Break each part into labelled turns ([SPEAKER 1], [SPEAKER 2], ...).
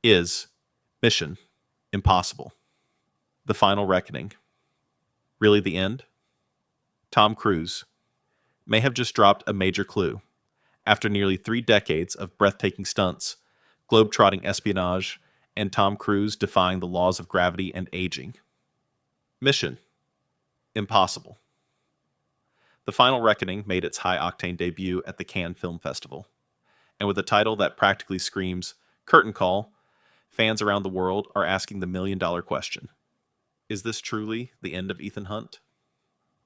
[SPEAKER 1] Is Mission Impossible. The Final Reckoning. Really the end? Tom Cruise may have just dropped a major clue. After nearly 3 decades of breathtaking stunts, globe-trotting espionage, and Tom Cruise defying the laws of gravity and aging. Mission Impossible. The Final Reckoning made its high-octane debut at the Cannes Film Festival. And with a title that practically screams, curtain call, fans around the world are asking the million-dollar question. Is this truly the end of Ethan Hunt?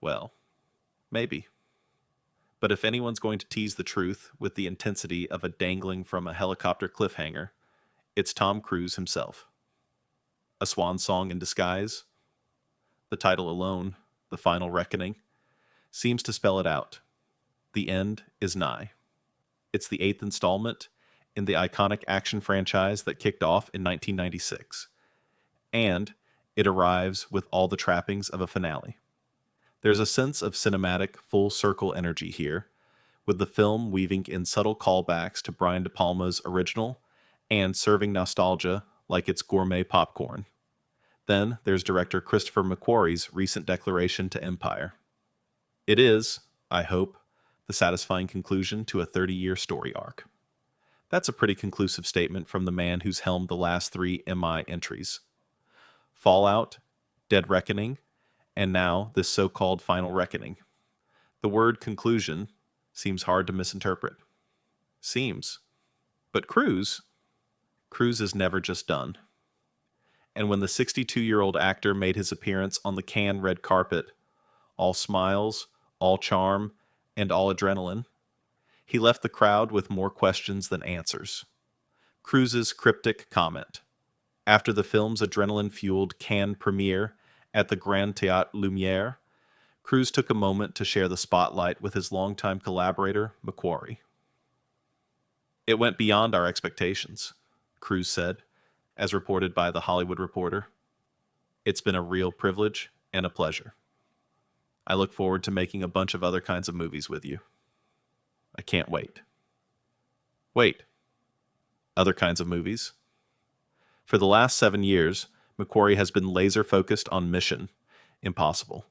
[SPEAKER 1] Well, maybe. But if anyone's going to tease the truth with the intensity of a dangling from a helicopter cliffhanger, it's Tom Cruise himself. A swan song in disguise? The title alone, The Final Reckoning, seems to spell it out. The end is nigh. It's the 8th installment in the iconic action franchise that kicked off in 1996. And it arrives with all the trappings of a finale. There's a sense of cinematic, full-circle energy here, with the film weaving in subtle callbacks to Brian De Palma's original and serving nostalgia like it's gourmet popcorn. Then there's director Christopher McQuarrie's recent declaration to Empire. It is, I hope, the satisfying conclusion to a 30-year story arc. That's a pretty conclusive statement from the man who's helmed the last 3 MI entries. Fallout, Dead Reckoning, and now this so-called Final Reckoning. The word conclusion seems hard to misinterpret. Seems. But Cruise is never just done. And when the 62-year-old actor made his appearance on the Cannes red carpet, all smiles, all charm, and all adrenaline, he left the crowd with more questions than answers. Cruise's cryptic comment, after the film's adrenaline-fueled Cannes premiere at the Grand Théâtre Lumière, Cruise took a moment to share the spotlight with his longtime collaborator, McQuarrie. It went beyond our expectations, Cruise said, as reported by The Hollywood Reporter. It's been a real privilege and a pleasure. I look forward to making a bunch of other kinds of movies with you. I can't wait. Wait. Other kinds of movies? For the last 7 years, McQuarrie has been laser-focused on Mission Impossible.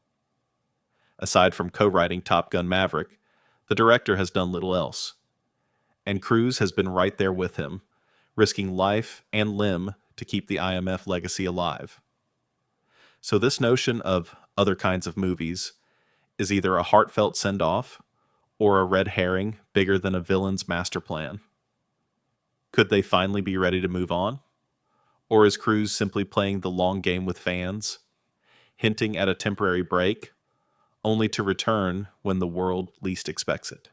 [SPEAKER 1] Aside from co-writing Top Gun Maverick, the director has done little else. And Cruise has been right there with him, risking life and limb to keep the IMF legacy alive. So this notion of other kinds of movies is either a heartfelt send-off or a red herring bigger than a villain's master plan. Could they finally be ready to move on? Or is Cruise simply playing the long game with fans, hinting at a temporary break, only to return when the world least expects it?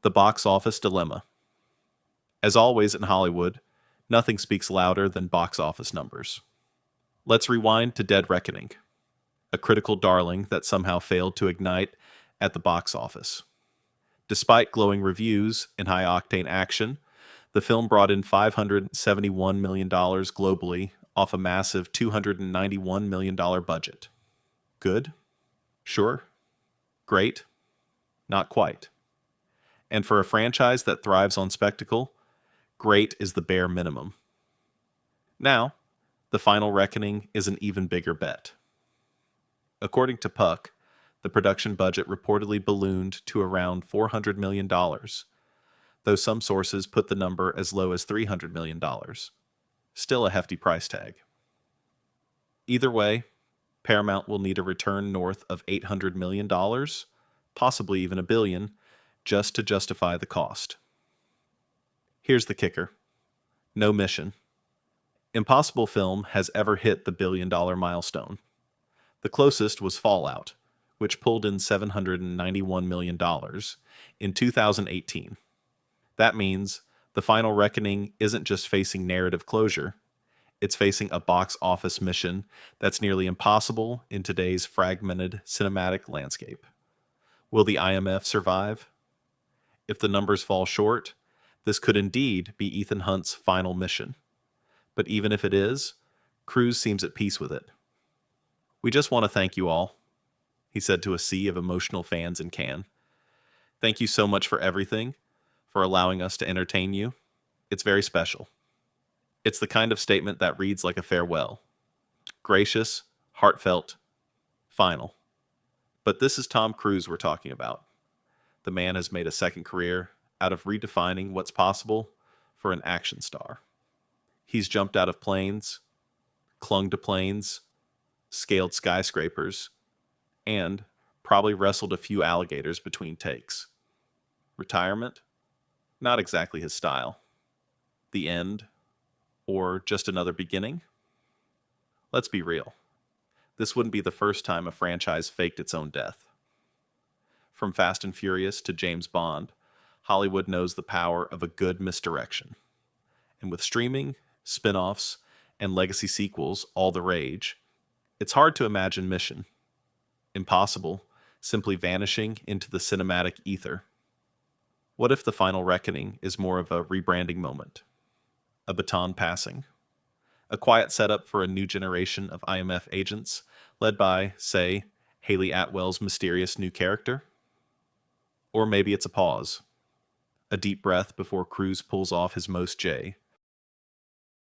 [SPEAKER 1] The box office dilemma. As always in Hollywood, nothing speaks louder than box office numbers. Let's rewind to Dead Reckoning, a critical darling that somehow failed to ignite at the box office. Despite glowing reviews and high-octane action, the film brought in $571 million globally off a massive $291 million budget. Good? Sure. Great? Not quite. And for a franchise that thrives on spectacle, great is the bare minimum. Now, The Final Reckoning is an even bigger bet. According to Puck, the production budget reportedly ballooned to around $400 million, though some sources put the number as low as $300 million. Still a hefty price tag. Either way, Paramount will need a return north of $800 million, possibly even $1 billion, just to justify the cost. Here's the kicker. No Mission Impossible film has ever hit the billion-dollar milestone. The closest was Fallout, which pulled in $791 million in 2018. That means The Final Reckoning isn't just facing narrative closure, it's facing a box office mission that's nearly impossible in today's fragmented cinematic landscape. Will the IMF survive? If the numbers fall short, this could indeed be Ethan Hunt's final mission. But even if it is, Cruise seems at peace with it. We just want to thank you all, he said to a sea of emotional fans in Cannes. Thank you so much for everything, for allowing us to entertain you. It's very special. It's the kind of statement that reads like a farewell. Gracious, heartfelt, final. But this is Tom Cruise we're talking about. The man has made a second career out of redefining what's possible for an action star. He's jumped out of planes, clung to planes, scaled skyscrapers, and probably wrestled a few alligators between takes. Retirement? Not exactly his style. The end? Or just another beginning? Let's be real. This wouldn't be the first time a franchise faked its own death. From Fast and Furious to James Bond, Hollywood knows the power of a good misdirection. And with streaming, spin-offs, and legacy sequels all the rage, it's hard to imagine Mission Impossible simply vanishing into the cinematic ether. What if the final reckoning is more of a rebranding moment? A baton passing? A quiet setup for a new generation of IMF agents, led by, say, Haley Atwell's mysterious new character? Or maybe it's a pause. A deep breath before Cruise pulls off his Most J,